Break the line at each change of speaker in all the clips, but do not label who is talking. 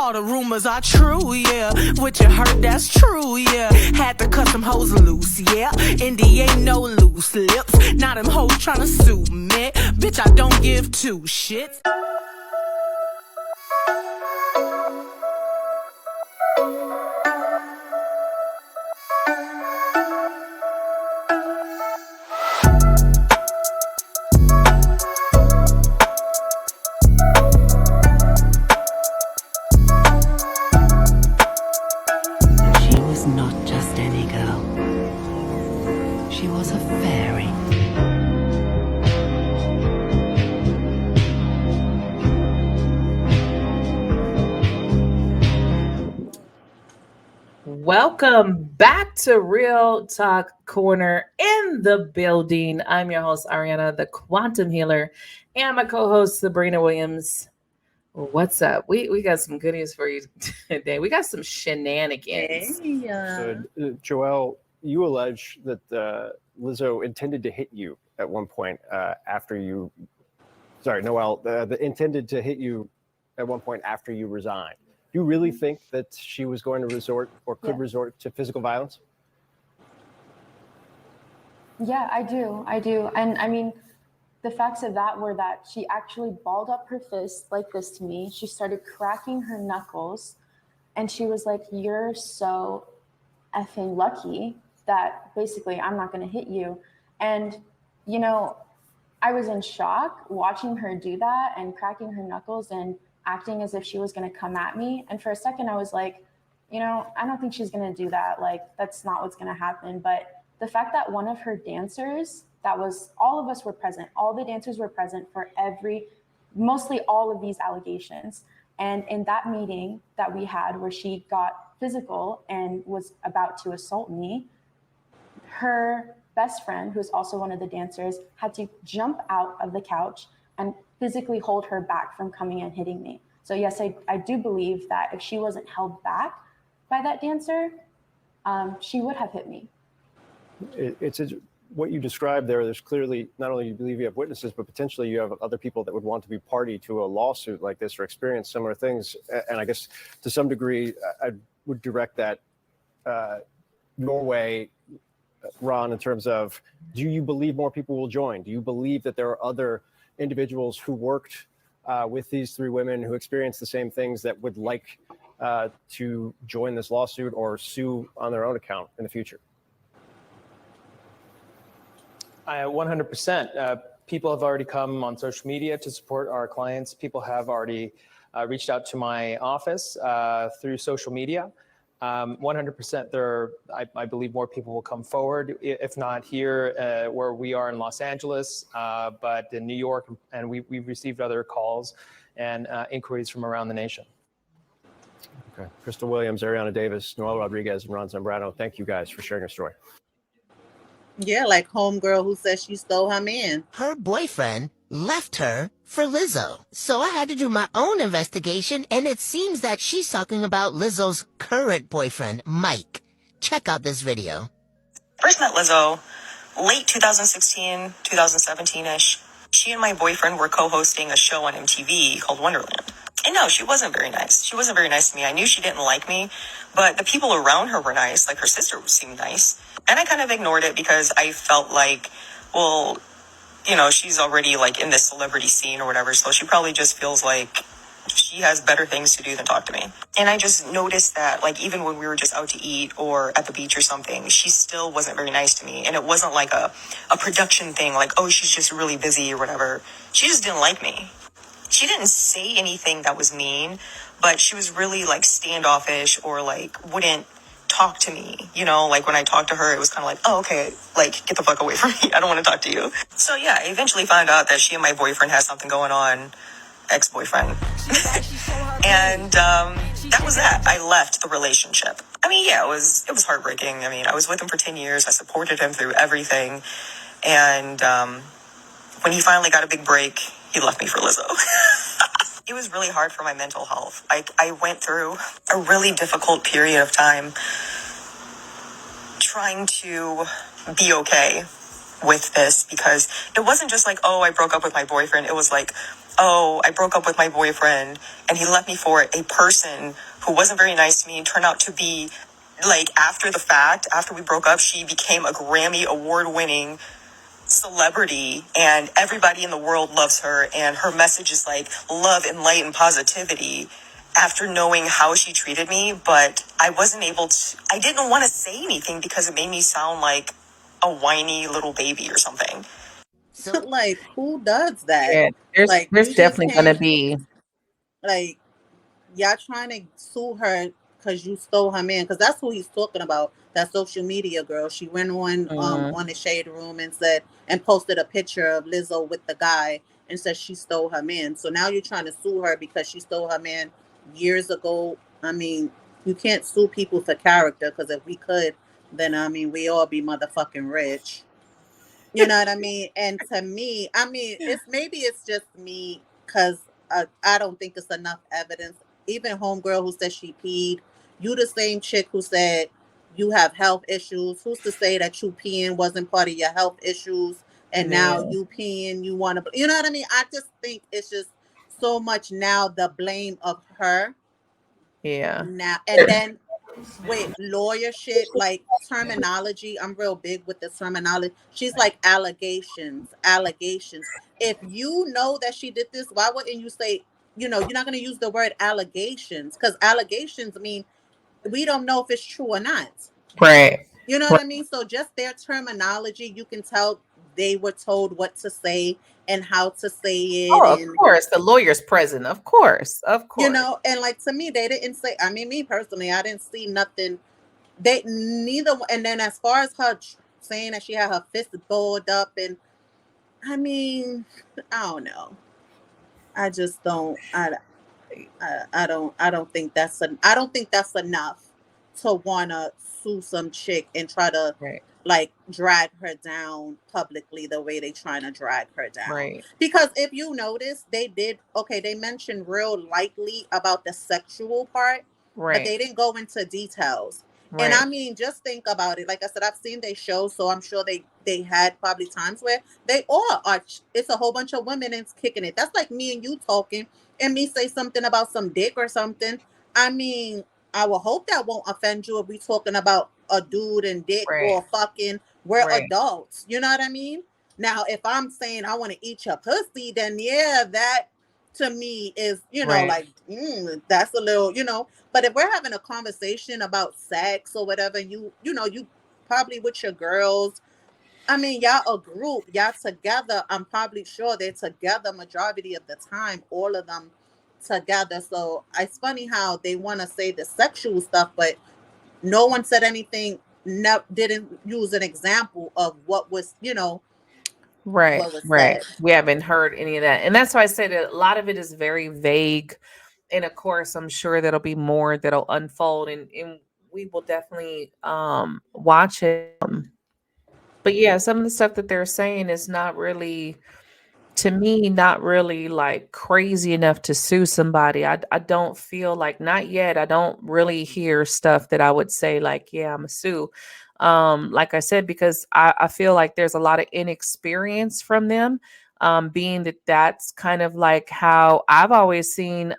All the rumors are true, yeah. What you heard, that's true, yeah. Had to cut some hoes loose, yeah. Indy ain't no loose lips. Now them hoes tryna sue me. Bitch, I don't give two shits.
Welcome back to Real Talk Corner in the building. I'm your host, Ariana, the Quantum Healer, and my co-host, Sabrina Williams. What's up? We got some good news for you today. We got some shenanigans.
Hey,
So, Joelle, you allege that Lizzo intended to hit you at one point after you... Sorry, Noelle, intended to hit you at one point after you resigned. Do you really think that she was going to resort or could resort to physical violence?
Yeah, I do. And I mean, the facts of that were that she actually balled up her fist like this to me. She started cracking her knuckles and she was like, "You're so effing lucky that basically I'm not going to hit you." And, you know, I was in shock watching her do that and cracking her knuckles and acting as if she was going to come at me. And for a second, I was like, you know, I don't think she's going to do that. Like, that's not what's going to happen. But the fact that one of her dancers, all of us were present. All the dancers were present for mostly all of these allegations. And in that meeting that we had where she got physical and was about to assault me, her best friend, who's also one of the dancers, had to jump out of the couch and physically hold her back from coming and hitting me. So yes, I do believe that if she wasn't held back by that dancer, she would have hit me.
It's what you described there. There's clearly, not only do you believe you have witnesses, but potentially you have other people that would want to be party to a lawsuit like this or experience similar things. And I guess to some degree, I would direct that your way, Ron, in terms of, do you believe more people will join? Do you believe that there are other individuals who worked with these three women who experienced the same things that would like to join this lawsuit or sue on their own account in the future?
100%. People have already come on social media to support our clients. People have already reached out to my office through social media. 100% I believe more people will come forward, if not here where we are in Los Angeles, but in New York, and we've received other calls and inquiries from around the nation.
Okay. Crystal Williams, Ariana Davis, Noel Rodriguez, and Ron Zambrano, thank you guys for sharing your story.
Yeah, like homegirl who says she stole her man.
Her boyfriend left her for Lizzo. So I had to do my own investigation, and it seems that she's talking about Lizzo's current boyfriend, Mike. Check out this video.
First met Lizzo late 2016, 2017-ish. She and my boyfriend were co-hosting a show on MTV called Wonderland. And no, she wasn't very nice. She wasn't very nice to me. I knew she didn't like me, but the people around her were nice. Like her sister seemed nice. And I kind of ignored it because I felt like, well, you know, she's already like in this celebrity scene or whatever. So she probably just feels like she has better things to do than talk to me. And I just noticed that, like, even when we were just out to eat or at the beach or something, she still wasn't very nice to me. And it wasn't like a production thing, like, oh, she's just really busy or whatever. She just didn't like me. She didn't say anything that was mean, but she was really like standoffish or like wouldn't talk to me. You know, like when I talked to her, it was kind of like, oh, okay, like get the fuck away from me. I don't want to talk to you. So yeah, I eventually found out that she and my boyfriend had something going on, ex-boyfriend. And that was that. I left the relationship. I mean, yeah, it was heartbreaking. I mean, I was with him for 10 years. I supported him through everything. And when he finally got a big break, he left me for Lizzo. It was really hard for my mental health. I went through a really difficult period of time trying to be okay with this, because it wasn't just like, oh, I broke up with my boyfriend. It was like, oh, I broke up with my boyfriend and he left me for a person who wasn't very nice to me and turned out to be like after the fact, after we broke up, she became a Grammy award winning celebrity and everybody in the world loves her and her message is like love and light and positivity after knowing how she treated me. But I didn't want to say anything because it made me sound like a whiny little baby or something.
So
Like, who does that?
Yeah,
Like,
there's
you just
definitely gonna
can't,
be.
like, y'all trying to sue her because you stole her man, because that's who he's talking about, that social media girl. She went on the shade room and said, and posted a picture of Lizzo with the guy and said she stole her man. So now you're trying to sue her because she stole her man years ago. I mean, you can't sue people for character, because if we could, then I mean we all be motherfucking rich. You know what I mean? And to me, I mean, it's just me, because I don't think it's enough evidence. Even homegirl who said she peed, you the same chick who said you have health issues. Who's to say that you peeing wasn't part of your health issues, and now
Yeah,
you peeing, you want to, you know what I mean? I just think it's just so much now the blame of her
yeah,
now, and then with lawyer shit, like terminology. I'm real big with the terminology. She's like allegations, allegations. If you know that she did this, why wouldn't you say, you're not going to use the word allegations, because allegations mean we don't know if it's true or not.
right.
You know what
Right.
I mean? So just their terminology, you can tell they were told what to say and how to say it.
Oh, of
And
course, the lawyer's present. Of course, of course.
and like to me, they didn't say, I mean, me personally, I didn't see nothing. They neither, and then as far as her saying that she had her fist balled up, and I mean, I don't know. I just don't. I don't think I don't think that's enough to wanna sue some chick and try to
Right,
like drag her down publicly the way they trying to drag her down.
right,
Because if you notice, they mentioned real lightly about the sexual part, but
right,
they didn't go into details. And
right,
I mean, just think about it. Like I said, I've seen their show, so I'm sure they had probably times where they all are. It's a whole bunch of women and it's kicking it. That's like me and you talking, and me say something about some dick or something. I mean, I will hope that won't offend you if we talking about a dude and dick
right,
or fucking. We're
right,
adults. You know what I mean? Now, if I'm saying I want to eat your pussy, then yeah, that to me is,
right,
like, that's a little, But if we're having a conversation about sex or whatever, you probably with your girls. I mean, y'all a group, y'all together. I'm probably sure they're together majority of the time, all of them together. So it's funny how they want to say the sexual stuff, but no one said anything. No, didn't use an example of what was,
right,
what was
right.
said.
We haven't heard any of that, and that's why I said that a lot of it is very vague. And of course, I'm sure there'll be more that'll unfold, and we will definitely watch it. But yeah, some of the stuff that they're saying is not really, to me, not really like crazy enough to sue somebody. I don't feel like, not yet. I don't really hear stuff that I would say like, yeah, I'm a sue. Like I said, because I feel like there's a lot of inexperience from them. Being that that's kind of like how I've always seen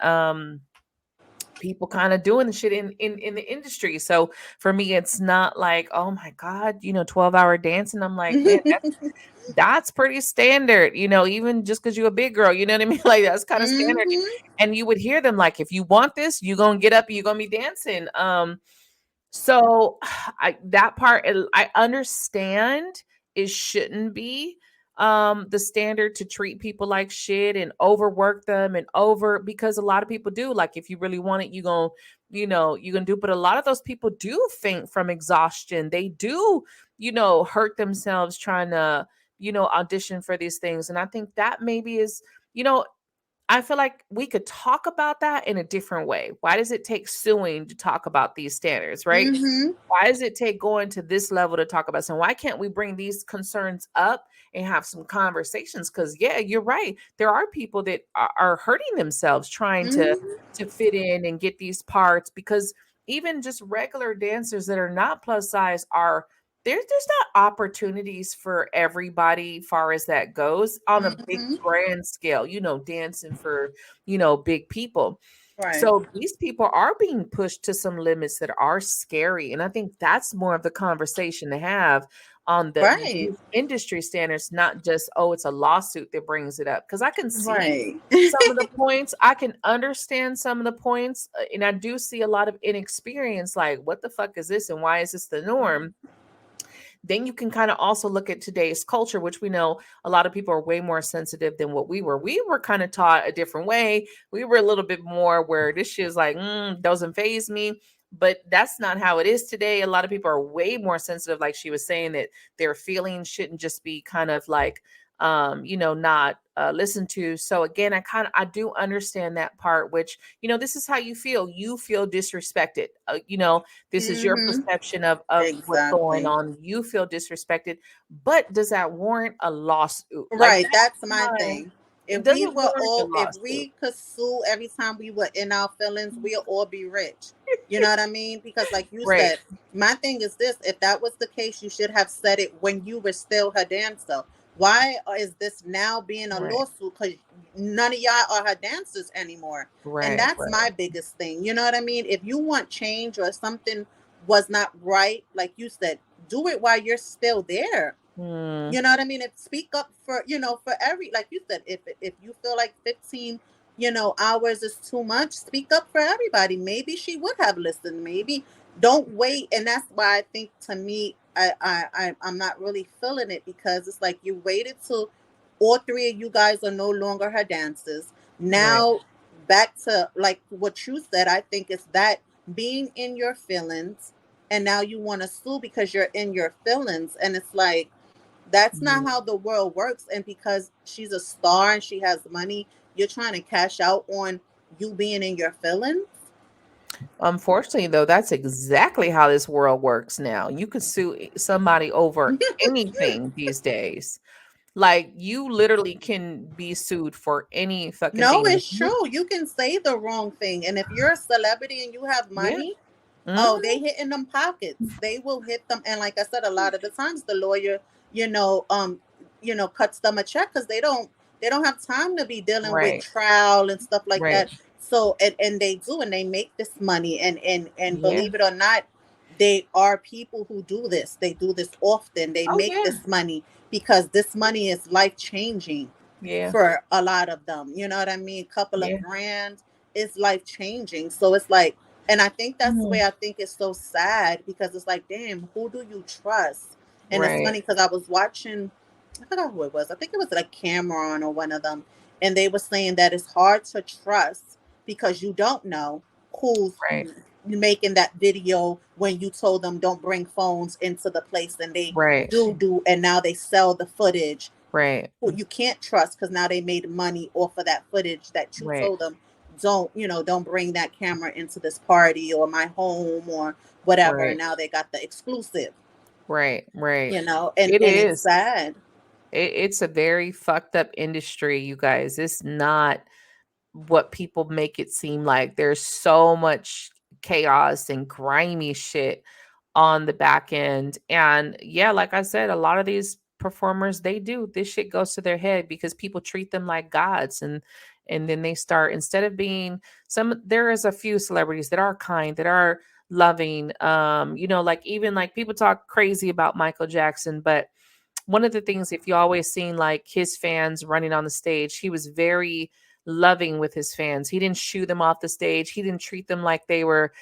people kind of doing the shit in the industry. So for me, it's not like, oh my God, 12-hour dancing. I'm like, man, that's pretty standard, even just because you're a big girl, you know what I mean? Like that's kind of standard.
Hmm.
And you would hear them like, if you want this, you're gonna get up and you're gonna be dancing. So that part I understand it shouldn't be the standard to treat people like shit and overwork them and over, because a lot of people do, like if you really want it, you gonna do, but a lot of those people do faint from exhaustion. They do, hurt themselves trying to, audition for these things. And I think that maybe is, you know, I feel like we could talk about that in a different way. Why does it take suing to talk about these standards, right?
Hmm.
Why does it take going to this level to talk about some? Why can't we bring these concerns up and have some conversations? Because yeah, you're right. There are people that are hurting themselves trying
Hmm.
to fit in and get these parts, because even just regular dancers that are not plus size are there's not opportunities for everybody far as that goes on a big
Mm-hmm.
grand scale, dancing for, big people.
Right.
So these people are being pushed to some limits that are scary. And I think that's more of the conversation to have on
Right.
these industry standards, not just, oh, it's a lawsuit that brings it up. Because I can see
Right.
some of the points, I can understand some of the points, and I do see a lot of inexperience, like, what the fuck is this and why is this the norm? Then you can kind of also look at today's culture, which we know a lot of people are way more sensitive than what we were. We were kind of taught a different way. We were a little bit more where this shit is like, doesn't phase me. But that's not how it is today. A lot of people are way more sensitive, like she was saying, that their feelings shouldn't just be kind of like, not listened to. So again, I do understand that part, which, this is how you feel. You feel disrespected. This is your
Mm-hmm.
perception of what's going
Exactly.
on. You feel disrespected, but does that warrant a lawsuit? Like,
Right. That's my thing.
it doesn't warrant a
If
lawsuit.
we could sue every time we were in our feelings, we'll all be rich. You know what I mean? Because like you
Right.
said, my thing is this: if that was the case, you should have said it when you were still her dancer. Why is this now being a
Right.
lawsuit? Because none of y'all are her dancers anymore. And
Right.
that's my biggest thing. You know what I mean? If you want change or something was not right, like you said, do it while you're still there.
Hmm.
You know what I mean? If speak up for, for every, like you said, if you feel like 15, hours is too much, speak up for everybody. Maybe she would have listened. Maybe don't wait. And that's why I think, to me, I'm not really feeling it, because it's like you waited till all three of you guys are no longer her dancers.
Right.
Now back to like what you said, I think it's that being in your feelings, and now you want to sue because you're in your feelings. And it's like, that's not
Mhm.
how the world works. And because she's a star and she has money, you're trying to cash out on you being in your feelings.
Unfortunately, though, that's exactly how this world works now. You could sue somebody over anything these days. Like, you literally can be sued for any fucking
No,
thing.
it's true. You can say the wrong thing. And if you're a celebrity and you have
Yeah.
money, oh,
Mhm.
they hit in them pockets. They will hit them. And like I said, a lot of the times the lawyer, cuts them a check because they don't have time to be dealing with
Right.
trial and stuff like
Right.
that. So and they do, and they make this money, and
Yeah.
believe it or not, they are people who do this. They do this often. They
Oh,
make
yeah.
this money because this money is life changing
Yeah.
for a lot of them. You know what I mean? Couple of
Yeah.
grand is life changing. So it's like, and I think that's the
Mhm.
way I think it's so sad, because it's like, damn, who do you trust? And it's
Right.
funny because I was watching, I forgot who it was. I think it was like Cameron or one of them. And they were saying that it's hard to trust because you don't know who's
Right.
making that video when you told them don't bring phones into the place, and they
Right.
do, and now they sell the footage.
Right.
Who you can't trust because now they made money off of that footage that you
Right.
told them don't bring that camera into this party or my home or whatever. And
Right.
now they got the exclusive,
Right. Right.
and
It
it's
is.
sad.
It's a very fucked up industry, you guys. It's not what people make it seem like. There's so much chaos and grimy shit on the back end. And yeah, like I said, a lot of these performers, they do this shit goes to their head because people treat them like gods. And then they start, instead of being there is a few celebrities that are kind, that are loving. Like, even like, people talk crazy about Michael Jackson, but one of the things, if you always seen like his fans running on the stage, he was very loving with his fans. He didn't shoo them off the stage. He didn't treat them like they were,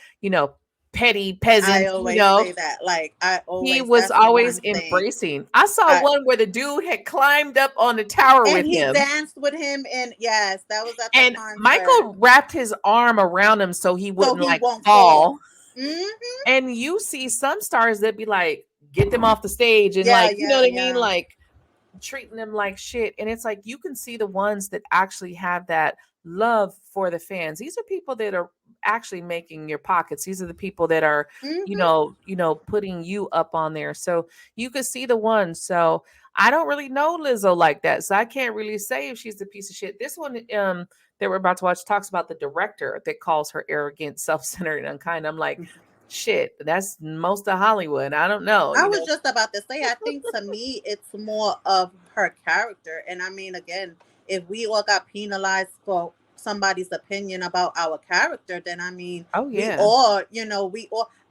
petty
I
peasants.
always say that. Like,
He was
that's
always
one thing.
embracing. I saw
I,
one where the dude had climbed up on the tower
and
with
he
him,
danced with him, and yes, that was at the
and
concert,
Michael wrapped his arm around him so he
so
wouldn't
he
like
won't
fall.
fall. Hmm.
And you see some stars that be like, get them off the stage, and
Yeah,
like, you know
yeah,
what I mean?
yeah.
Like, treating them like shit. And it's like, you can see the ones that actually have that love for the fans. These are people that are actually making your pockets. These are the people that are,
Hmm.
putting you up on there. So you could see the ones. So I don't really know Lizzo like that. So I can't really say if she's a piece of shit. This one that we're about to watch talks about the director that calls her arrogant, self-centered, and unkind. I'm like, Shit, that's most of Hollywood. I don't know.
I was just about to say, I think to me, it's more of her character. And I mean, again, if we all got penalized for somebody's opinion about our character, then I mean,
Oh
we
yeah.
all,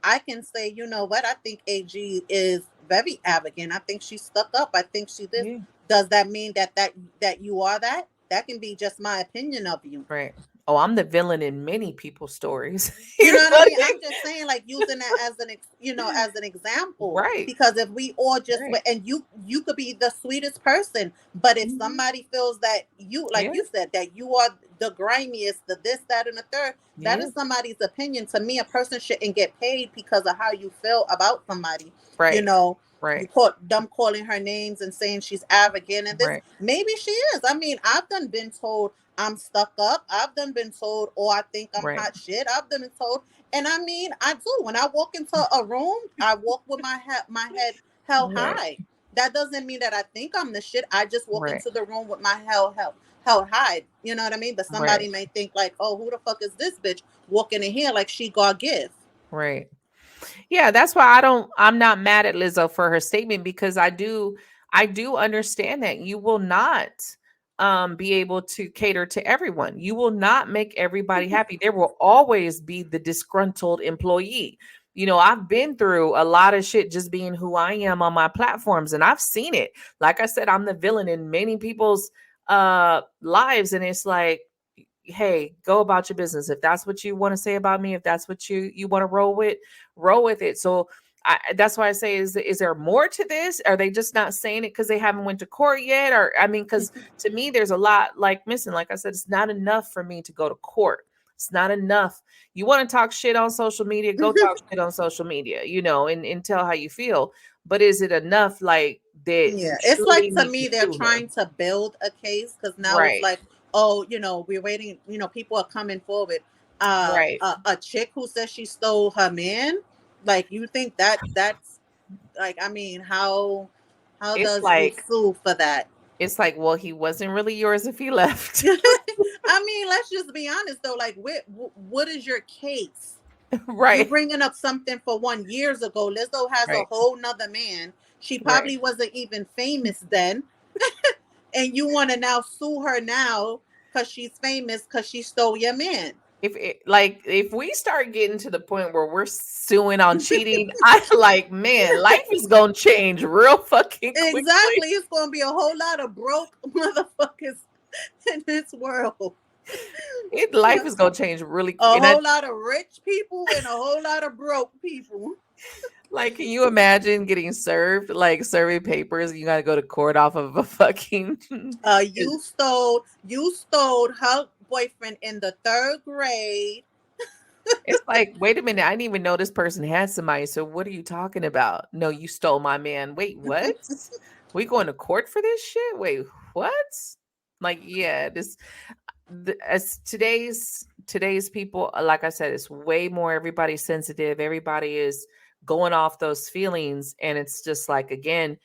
I can say, you know what? I think AG is very arrogant. I think she's stuck up. I think she this.
Yeah.
Does that mean that you are that? That can be just my opinion of you.
Right. Oh, I'm the villain in many people's stories.
You know what I mean? I'm just saying, like, using that as as an example.
Right.
Because if we all just
Right.
and you could be the sweetest person, but if somebody feels that you, like you said, that you are the grimiest, the this, that, and the third, that is somebody's opinion. To me, a person shouldn't get paid because of how you feel about somebody.
Right.
You know,
Right.
you caught them calling her names and saying she's arrogant and this.
Right.
Maybe she is. I mean, I've been told I'm stuck up. I've been told, oh, I think I'm hot shit. I've been told, and I mean, I do. When I walk into a room, I walk with my head held high. That doesn't mean that I think I'm the shit. I just walk into the room with my held high. You know what I mean? But somebody may think like, oh, who the fuck is this bitch walking in here like she got gift?
Right. Yeah, that's why I'm not mad at Lizzo for her statement, because I do understand that you will not be able to cater to everyone. You will not make everybody happy. There will always be the disgruntled employee. You know, I've been through a lot of shit just being who I am on my platforms, and I've seen it. Like I said, I'm the villain in many people's lives, and it's like, hey, go about your business. If that's what you want to say about me, if that's what you want to roll with it. So that's why I say, is there more to this? Are they just not saying it because they haven't went to court yet? Or, I mean, because to me, there's a lot like missing. Like I said, it's not enough for me to go to court. It's not enough. You want to talk shit on social media, go talk shit on social media, you know, and tell how you feel. But is it enough? Like that?
Yeah, it's like, to me, they're trying to build a case, because now it's like, oh, you know, we're waiting. You know, people are coming forward. A chick who says she stole her man. Like, you think that's like, I mean, how does you sue for that?
It's like, well, he wasn't really yours if he left.
I mean, let's just be honest though. Like, what is your case?
Right.
You're bringing up something for 1 year ago. Lizzo has a whole nother man. She probably wasn't even famous then. And you want to now sue her now because she's famous because she stole your man.
If we start getting to the point where we're suing on cheating, I like, man, life is gonna change real fucking quickly.
Exactly. It's gonna be a whole lot of broke motherfuckers in this world.
Life is gonna change really
quick. A whole lot of rich people and a whole lot of broke people.
Like, can you imagine getting served, like, survey papers, and you got to go to court off of a fucking...
You stole her boyfriend in the 3rd grade.
It's like, wait a minute, I didn't even know this person had somebody, so what are you talking about? No, you stole my man. Wait, what? We going to court for this shit? Wait, what? Like, yeah, as today's people, like I said, it's way more, everybody's sensitive, everybody is going off those feelings, and it's just like, again,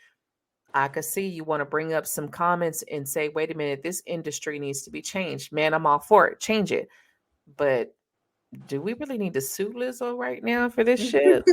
I could see you want to bring up some comments and say, wait a minute, this industry needs to be changed. Man, I'm all for it. Change it. But do we really need to sue Lizzo right now for this shit?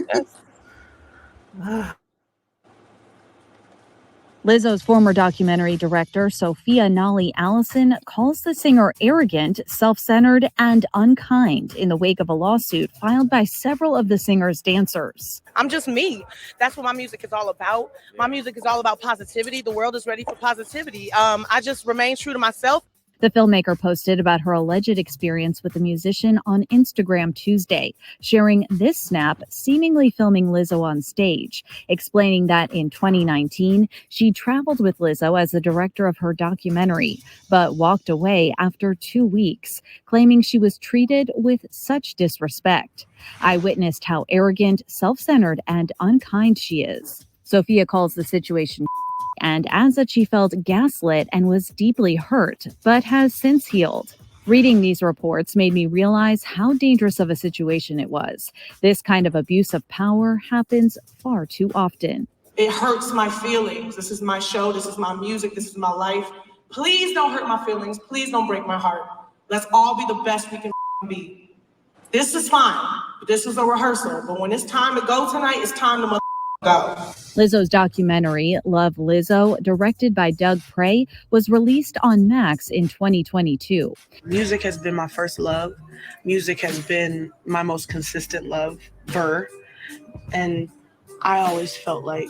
Lizzo's former documentary director, Sophia Nolly Allison, calls the singer arrogant, self-centered, and unkind in the wake of a lawsuit filed by several of the singer's dancers.
I'm just me. That's what my music is all about. My music is all about positivity. The world is ready for positivity. I just remain true to myself.
The filmmaker posted about her alleged experience with the musician on Instagram Tuesday, sharing this snap seemingly filming Lizzo on stage, explaining that in 2019, she traveled with Lizzo as the director of her documentary, but walked away after 2 weeks, claiming she was treated with such disrespect. I witnessed how arrogant, self-centered, and unkind she is. Sophia calls the situation and adds that she felt gaslit and was deeply hurt, but has since healed. Reading these reports made me realize how dangerous of a situation it was. This kind of abuse of power happens far too often.
It hurts my feelings. This is my show. This is my music. This is my life. Please don't hurt my feelings. Please don't break my heart. Let's all be the best we can be. This is fine. This is a rehearsal, but when it's time to go tonight, it's time to go.
Lizzo's documentary, Love Lizzo, directed by Doug Prey, was released on Max in 2022.
Music has been my first love. Music has been my most consistent love, and I always felt like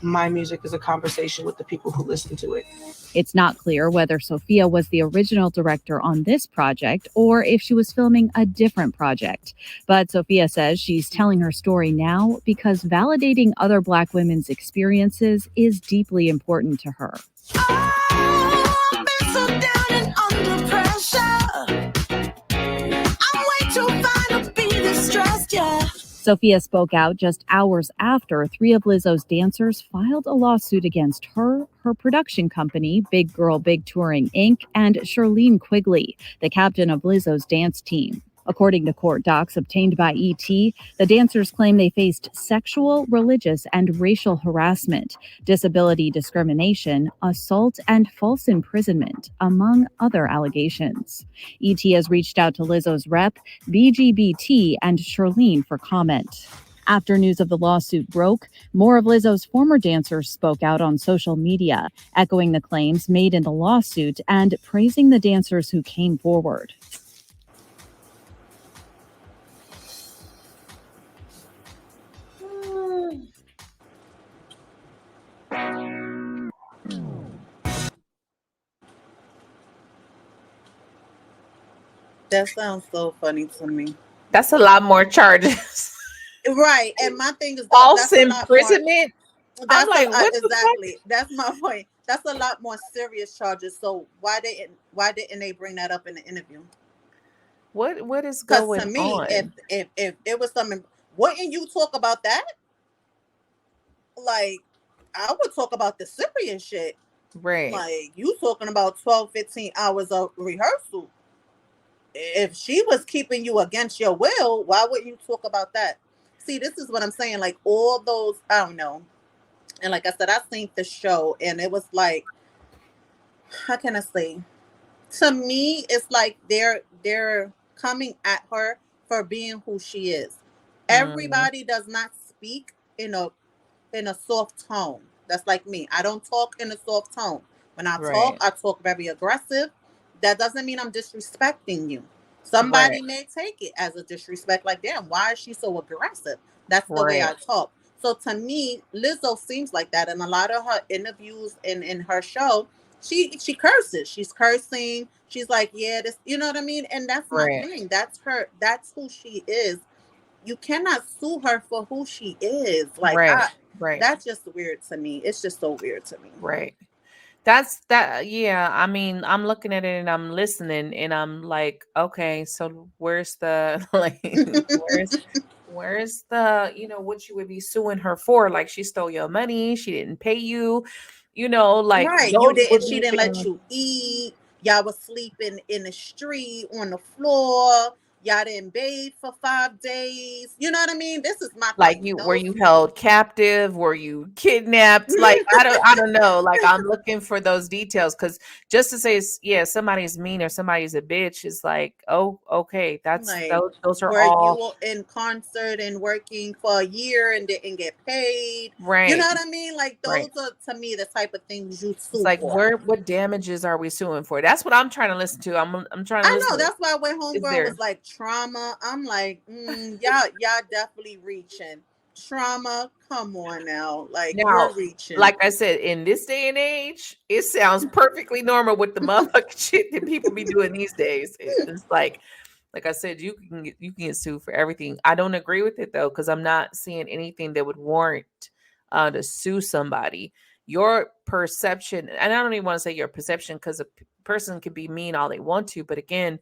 my music is a conversation with the people who listen to it.
It's not clear whether Sophia was the original director on this project or if she was filming a different project. But Sophia says she's telling her story now because validating other Black women's experiences is deeply important to her.
I've been so down and under pressure. I'm way too fine to be distressed, yeah.
Sophia spoke out just hours after 3 of Lizzo's dancers filed a lawsuit against her, her production company, Big Girl Big Touring Inc., and Charlene Quigley, the captain of Lizzo's dance team. According to court docs obtained by ET, the dancers claim they faced sexual, religious, and racial harassment, disability discrimination, assault, and false imprisonment, among other allegations. ET has reached out to Lizzo's rep, BGBT, and Charlene for comment. After news of the lawsuit broke, more of Lizzo's former dancers spoke out on social media, echoing the claims made in the lawsuit and praising the dancers who came forward.
That sounds so funny to me.
That's a lot more charges.
Right, and my thing is
False
that's a lot more.
imprisonment. I'm like, what the
Exactly.
fuck?
That's my point. That's a lot more serious charges. So why didn't they bring that up in the interview?
What is
Because
going
to me,
on?
if it was something, wouldn't you talk about that? Like, I would talk about the serious shit.
Right.
Like, you talking about 12, 15 hours of rehearsal. If she was keeping you against your will, why wouldn't you talk about that? See, this is what I'm saying. Like, all those, I don't know. And like I said, I seen the show, and it was like, how can I say? To me, it's like they're coming at her for being who she is. Everybody does not speak in a soft tone. That's like me. I don't talk in a soft tone. When I talk, I talk very aggressive. That doesn't mean I'm disrespecting you. Somebody may take it as a disrespect, like, damn, why is she so aggressive? That's the way I talk. So to me, Lizzo seems like that. In a lot of her interviews in her show, she curses. She's cursing. She's like, yeah, this, you know what I mean? And that's my thing. That's her. That's who she is. You cannot sue her for who she is. Like, that's just weird to me. It's just so weird to me.
Right. That's that. Yeah. I mean, I'm looking at it and I'm listening and I'm like, okay, so where's the like, where's the, what you would be suing her for? Like, she stole your money, she didn't pay you, like
right.
those
She didn't let you eat. Y'all was sleeping in the street on the floor. Y'all didn't bathe for 5 days. You know what I mean? This is my
like
thing.
were you held captive? Were you kidnapped? Like, I don't know. Like, I'm looking for those details because just to say, yeah, somebody's mean or somebody's a bitch is like, oh, okay, that's
like,
those are
were
all
you in concert and working for a year and didn't get paid?
right.
You know what I mean? Like, those are to me the type of things you sue
It's like,
for.
what damages are we suing for? That's what I'm trying to listen to. I'm trying to listen.
I know. That's why when homegirl was like trauma, I'm like, y'all definitely reaching. Trauma, come on now. Like,
Now,
you're reaching.
like I said, in this day and age, it sounds perfectly normal with the motherfucking shit that people be doing these days. It's like I said, you can get sued for everything. I don't agree with it though, because I'm not seeing anything that would warrant to sue somebody. Your perception, and I don't even want to say your perception, because a person can be mean all they want to, but again,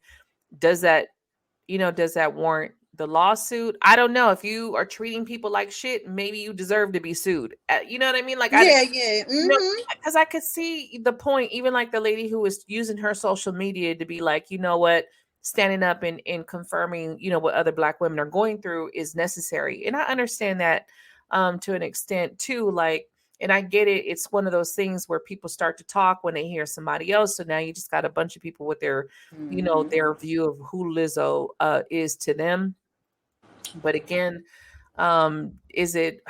does that warrant the lawsuit? I don't know. If you are treating people like shit, maybe you deserve to be sued. You know what I mean? Like,
yeah.
Because I could see the point, even like the lady who was using her social media to be like, you know what, standing up and confirming, what other Black women are going through is necessary. And I understand that to an extent too. Like, and I get it. It's one of those things where people start to talk when they hear somebody else. So now you just got a bunch of people with their, their view of who Lizzo is to them. But again, is it?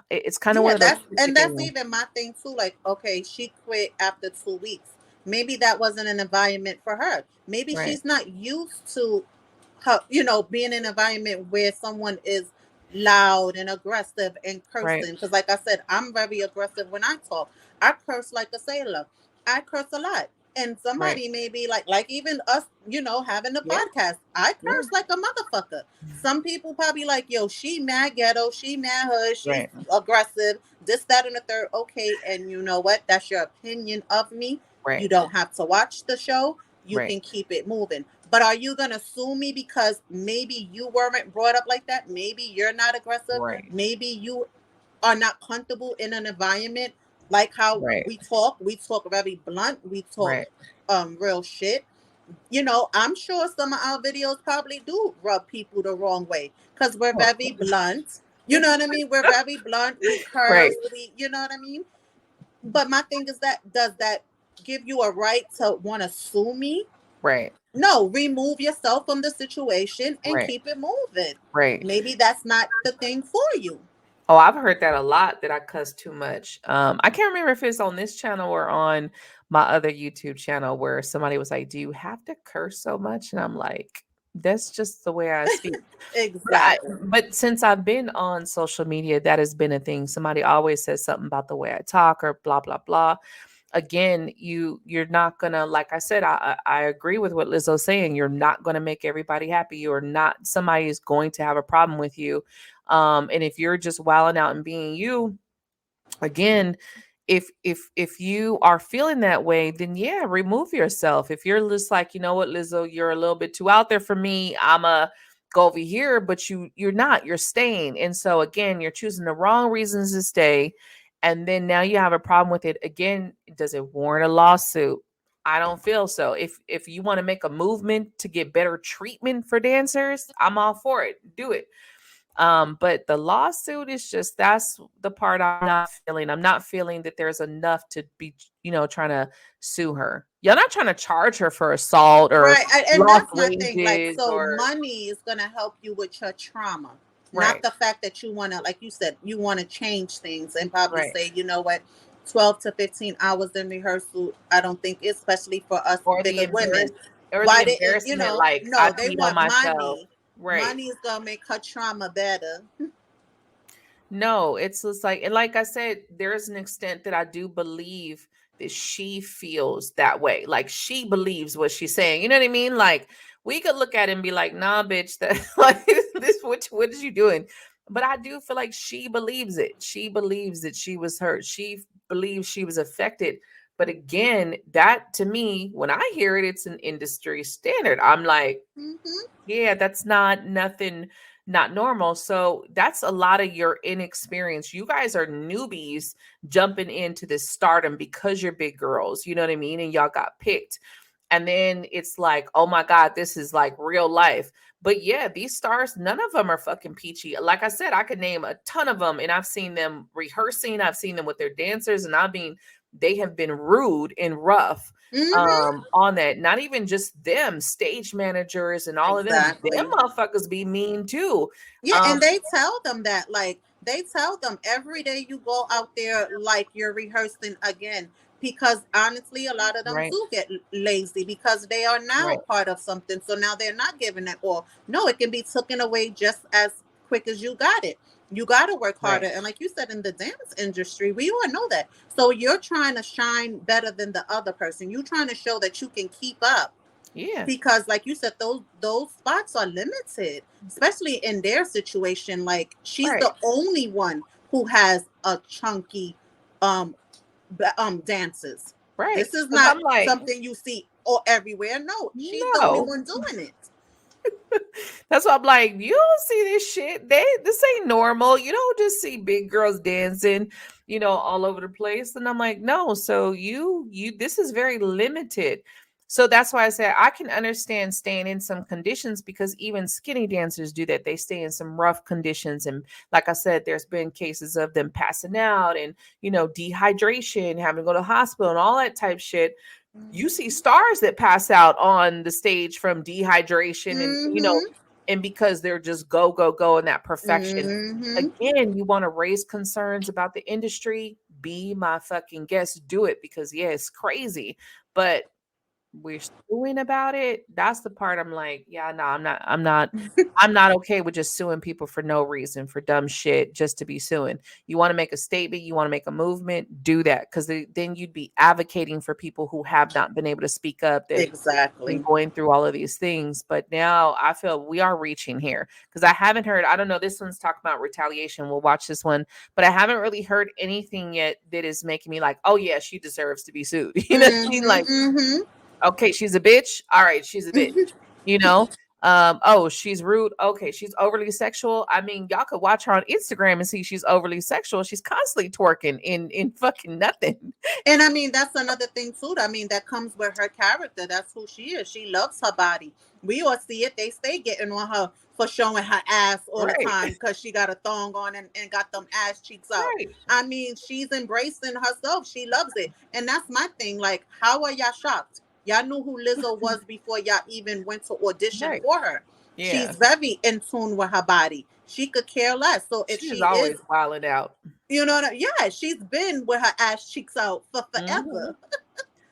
It's kind of one
Yeah,
of those
that's even my thing too. Like, okay, she quit after 2 weeks. Maybe that wasn't an environment for her. Maybe
right,
she's not used to her, being in an environment where someone is loud and aggressive and
right,
cursing. Because, like I said, I'm very aggressive when I talk. I curse like a sailor. I curse a lot. And
right.
somebody may be like even us, having a
Yeah,
podcast. I
yeah,
curse like a motherfucker. Some people probably like, yo, she mad ghetto, she mad hood, she's
right,
aggressive, this, that, and the third. Okay, and you know what? That's your opinion of me. You
right,
don't have to watch the show. You
right,
can keep it moving. But are you gonna sue me because maybe you weren't brought up like that? Maybe you're not aggressive.
right,
Maybe you are not comfortable in an environment like how
right,
we talk. We talk very blunt. We talk
right.
real shit. I'm sure some of our videos probably do rub people the wrong way because we're
Oh,
very blunt. You know what I mean? We're very blunt. We
right,
curse. You know what I mean? But my thing is that does that give you a right to want to sue me?
right,
No, remove yourself from the situation and
right,
keep it moving.
right.
Maybe that's not the thing for you.
Oh, I've heard that a lot that I cuss too much. I can't remember if it's on this channel or on my other YouTube channel where somebody was like, "Do you have to curse so much?" And I'm like, "That's just the way I speak." But
Exactly.
but since I've been on social media, that has been a thing. Somebody always says something about the way I talk or blah blah blah. Again, you're not gonna, like I said, I agree with what Lizzo's saying. You're not gonna make everybody happy. You're not, somebody is going to have a problem with you. And if you're just wilding out and being you, again, if you are feeling that way, then yeah, remove yourself. If you're just like, you know what, Lizzo, you're a little bit too out there for me, I'ma go over here, but you're not, you're staying. And so again, you're choosing the wrong reasons to stay. And then now you have a problem with it. Again, does it warrant a lawsuit? I don't feel so. If you want to make a movement to get better treatment for dancers, I'm all for it. Do it. But the lawsuit is just, that's the part I'm not feeling. I'm not feeling that there's enough to be, trying to sue her. You're not trying to charge her for assault or
Right. And
lost
that's my thing. Like,
wages
so
or
money is going to help you with your trauma, not
right,
the fact that you want to, like you said, you want to change things and probably
right.
say, you know what, 12 to 15 hours in rehearsal, I don't think, especially for us
Or the
bigger women.
the
Why didn't,
embarrassment, like I
no, they
peed on
want
myself.
money.
Right.
Money is going to make her trauma better.
No, it's just like, and like I said, there's an extent that I do believe that she feels that way. Like she believes what she's saying. You know what I mean? Like we could look at it and be like, nah, bitch, that like this what is you doing? But I do feel like she believes it. She believes that she was hurt. She believes she was affected. But again, that to me, when I hear it, it's an industry standard. I'm like,
Hmm.
yeah, that's not nothing, not normal. So that's a lot of your inexperience. You guys are newbies jumping into this stardom because you're big girls, you know what I mean? And y'all got picked. And then it's like, oh my God, this is like real life. But yeah, these stars, none of them are fucking peachy. Like I said, I could name a ton of them, and I've seen them rehearsing, I've seen them with their dancers, and they have been rude and rough
Hmm.
on that. Not even just them, stage managers and all of them
Exactly.
motherfuckers be mean too.
Yeah,
Um,
and they tell them that, like, they tell them every day you go out there like you're rehearsing again. Because honestly, a lot of them
right,
do get lazy because they are now
right,
part of something. So now they're not giving it all. No, it can be taken away just as quick as you got it. You got to work harder.
right.
And like you said, in the dance industry, we all know that. So you're trying to shine better than the other person. You're trying to show that you can keep up
Yeah,
because like you said, those spots are limited, especially in their situation. Like she's
right,
the only one who has a chunky um dances.
right.
This is
Because
not
I'm like,
something you see or everywhere. No, she's the only
no.
one doing it.
That's why I'm like, you don't see this shit. This ain't normal. You don't just see big girls dancing, all over the place. And I'm like, no. So this is very limited. So that's why I say I can understand staying in some conditions, because even skinny dancers do that. They stay in some rough conditions. And like I said, there's been cases of them passing out and, dehydration, having to go to the hospital and all that type shit. You see
Mhm.
stars that pass out on the stage from dehydration and
Mhm.
and because they're just go in that perfection.
Mm-hmm.
Again, you want to raise concerns about the industry, be my fucking guest, do it, because yeah, it's crazy, but we're suing about it. That's the part I'm like, yeah, no, I'm not okay with just suing people for no reason, for dumb shit, just to be suing. You want to make a statement, you want to make a movement, do that, because then you'd be advocating for people who have not been able to speak up, that been
Exactly.
going through all of these things. But now I feel we are reaching here, because I haven't heard, I don't know, this one's talking about retaliation. We'll watch this one, but I haven't really heard anything yet that is making me like, oh yeah, she deserves to be sued. You know what I mean? Like,
Mm-hmm.
okay, she's a bitch. All right, she's a bitch. You know? Oh, she's rude. Okay, she's overly sexual. I mean, y'all could watch her on Instagram and see she's overly sexual. She's constantly twerking in fucking nothing.
And I mean, that's another thing too. I mean, that comes with her character. That's who she is. She loves her body. We all see it. They stay getting on her for showing her ass all the
Right.
time because she got a thong on and got them ass cheeks out.
Right.
I mean, she's embracing herself. She loves it. And that's my thing. Like, how are y'all shocked? Y'all knew who Lizzo was before y'all even went to audition
Right.
for her.
Yeah.
She's very in tune with her body. She could care less. So if
She's
she
always
is,
wilding out.
you know, yeah, she's been with her ass cheeks out for forever.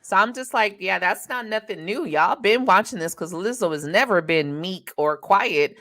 So I'm just like, yeah, that's not nothing new. Y'all been watching this, because Lizzo has never been meek or quiet.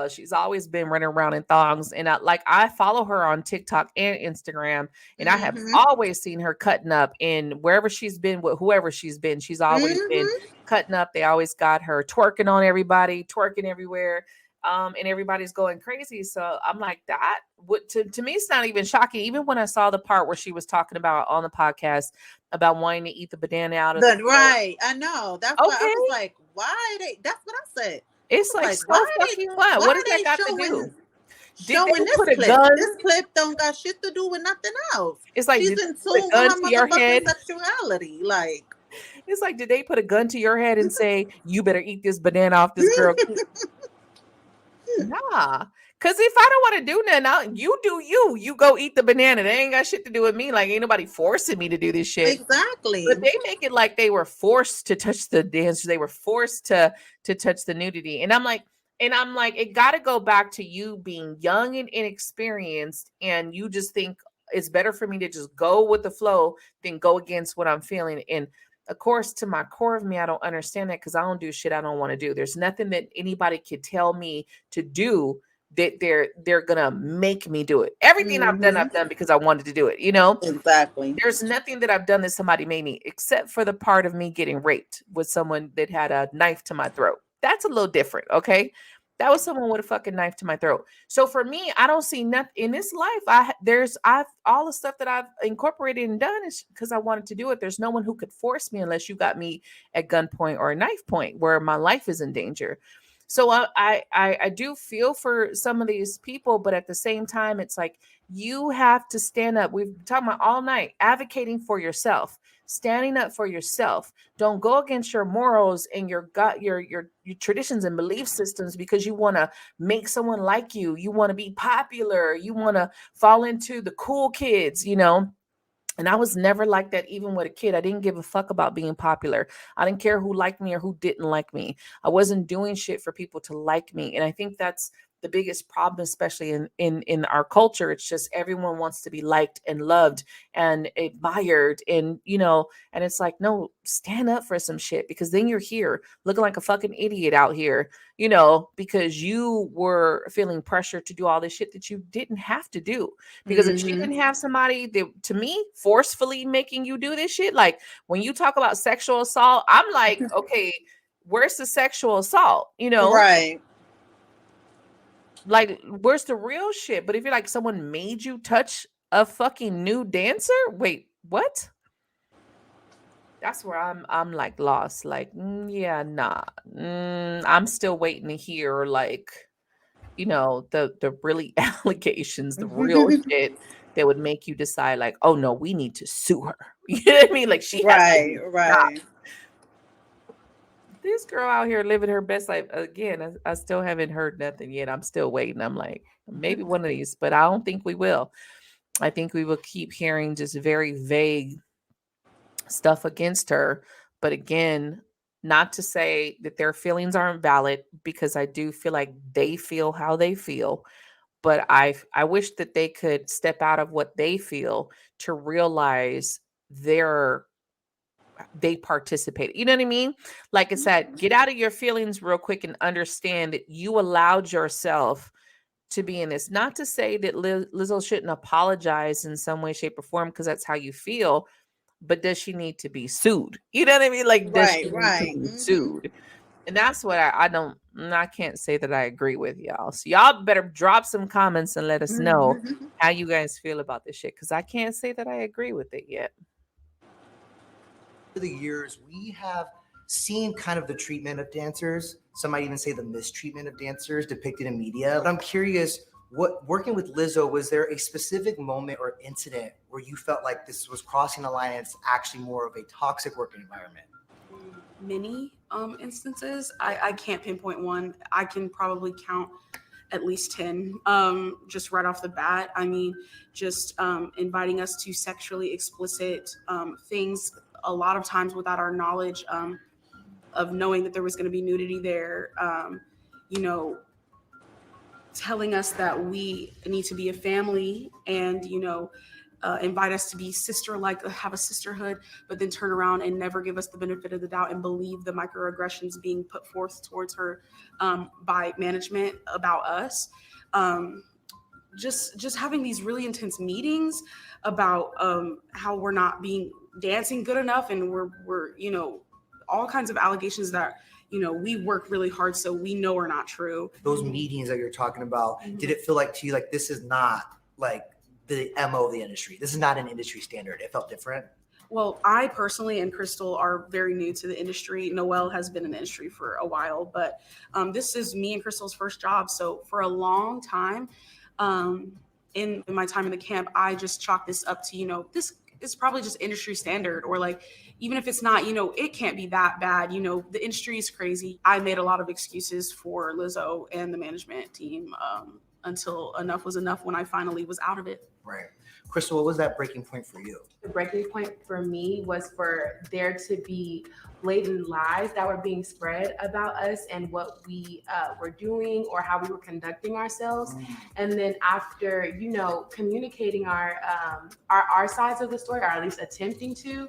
She's always been running around in thongs. And I follow her on TikTok and Instagram, and I have
Mhm.
always seen her cutting up in wherever she's been with whoever she's been. She's always been cutting up. They always got her twerking on everybody, twerking everywhere. And everybody's going crazy. So I'm like, that would to me, it's not even shocking. Even when I saw the part where she was talking about on the podcast about wanting to eat the banana out of the throat.
Right. I know. That's why I
Okay.
was like, why they? That's what I said.
It's
I
like,
was
so
why they?
fucking what?
Why
What does
are
that
they
got to do? Did
showing
they
this
put a
clip?
gun?
This clip don't got shit to do with nothing else.
It's like,
She's
did
in
they put a
tune with
gun
her
to your head?
motherfucking sexuality. Like,
It's like, did they put a gun to your head and say, you better eat this banana off this girl? Nah. Because if I don't want to do nothing, you do you. You go eat the banana. They ain't got shit to do with me. Like, ain't nobody forcing me to do this shit.
exactly.
But they make it like they were forced to touch the dancers. They were forced to touch the nudity. And I'm like, it got to go back to you being young and inexperienced, and you just think it's better for me to just go with the flow than go against what I'm feeling. And of course, to my core of me, I don't understand that, because I don't do shit I don't want to do. There's nothing that anybody could tell me to do that they're gonna make me do it. Everything I've done because I wanted to do it, you know?
Exactly.
There's nothing that I've done that somebody made me, except for the part of me getting raped with someone that had a knife to my throat. That's a little different, okay? That was someone with a fucking knife to my throat. So for me, I don't see nothing in this life. I've all the stuff that I've incorporated and done is because I wanted to do it. There's no one who could force me unless you got me at gunpoint or a knife point where my life is in danger. So I do feel for some of these people, but at the same time, it's like you have to stand up. We've been talking about all night, advocating for yourself, standing up for yourself. Don't go against your morals and your traditions and belief systems because you want to make someone like you. You want to be popular. You want to fall into the cool kids, you know. And I was never like that, even with a kid. I didn't give a fuck about being popular. I didn't care who liked me or who didn't like me. I wasn't doing shit for people to like me. And I think that's the biggest problem, especially in our culture. It's just everyone wants to be liked and loved and admired. And, you know, and it's like, no, stand up for some shit, because then you're here looking like a fucking idiot out here, you know, because you were feeling pressure to do all this shit that you didn't have to do. Because if she didn't have somebody that, to me, forcefully making you do this shit, like when you talk about sexual assault, I'm like, okay, where's the sexual assault? You know,
Right.
like where's the real shit? But if you're like, someone made you touch a fucking nude dancer, wait, what? That's where I'm like lost. Like, yeah, nah. I'm still waiting to hear, like, you know, the really allegations, the real shit that would make you decide, like, oh no, we need to sue her. You know what I mean? Like, she has to be stopped.
Right.
This girl out here living her best life. Again, I still haven't heard nothing yet. I'm still waiting. I'm like, maybe one of these, but I don't think we will. I think we will keep hearing just very vague stuff against her. But again, Not to say that their feelings aren't valid, because I do feel like they feel how they feel, but I wish that they could step out of what they feel to realize they participate. You know what I mean? Like I said, get out of your feelings real quick and understand that you allowed yourself to be in this. Not to say that Lizzo shouldn't apologize in some way, shape, or form, because that's how you feel. But does she need to be sued? You know what I mean? Like, does she need to be sued? And that's what I can't say that I agree with y'all. So y'all better drop some comments and let us know how you guys feel about this shit, because I can't say that I agree with it yet.
The years, we have seen kind of the treatment of dancers. Some might even say the mistreatment of dancers depicted in media. But I'm curious, working with Lizzo, was there a specific moment or incident where you felt like this was crossing the line and it's actually more of a toxic working environment?
Many instances. I can't pinpoint one. I can probably count at least 10 just right off the bat. I mean, just inviting us to sexually explicit things, a lot of times without our knowledge of knowing that there was going to be nudity there. Telling us that we need to be a family and, invite us to be sister-like, have a sisterhood, but then turn around and never give us the benefit of the doubt and believe the microaggressions being put forth towards her by management about us. Just having these really intense meetings about how we're not dancing good enough, and we're all kinds of allegations that we work really hard, so we know are not true.
Those meetings that you're talking about, did it feel like to you like this is not like the MO of the industry? This is not an industry standard. It felt different?
Well, I personally and Crystal are very new to the industry. Noelle has been in the industry for a while, but this is me and Crystal's first job. So for a long time, in my time in the camp, I just chalked this up to, this is probably just industry standard, or like, even if it's not, it can't be that bad. The industry is crazy. I made a lot of excuses for Lizzo and the management team until enough was enough when I finally was out of it.
Right. Crystal, what was that breaking point for you?
The breaking point for me was for there to be blatant lies that were being spread about us and what we were doing or how we were conducting ourselves. And then after, communicating our sides of the story, or at least attempting to,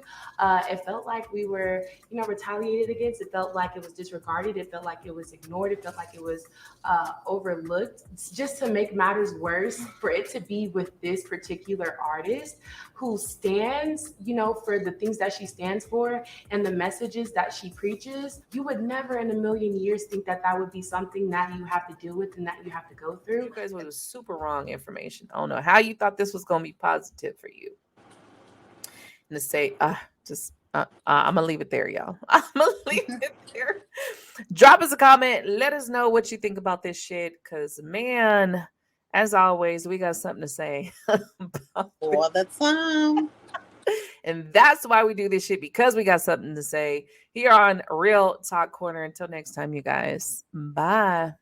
it felt like we were, retaliated against. It felt like it was disregarded. It felt like it was ignored. It felt like it was overlooked. Just to make matters worse, for it to be with this particular artist who stands, for the things that she stands for and the messages that she preaches, you would never in a million years think that would be something that you have to deal with and that you have to go through.
You guys was super wrong information. I don't know how you thought this was going to be positive for you. And to say, I'm going to leave it there, y'all. I'm going to leave it there. Drop us a comment. Let us know what you think about this shit. Because, man, as always, we got something to say.
All the time.
And that's why we do this shit, because we got something to say here on Real Talk Corner. Until next time, you guys. Bye.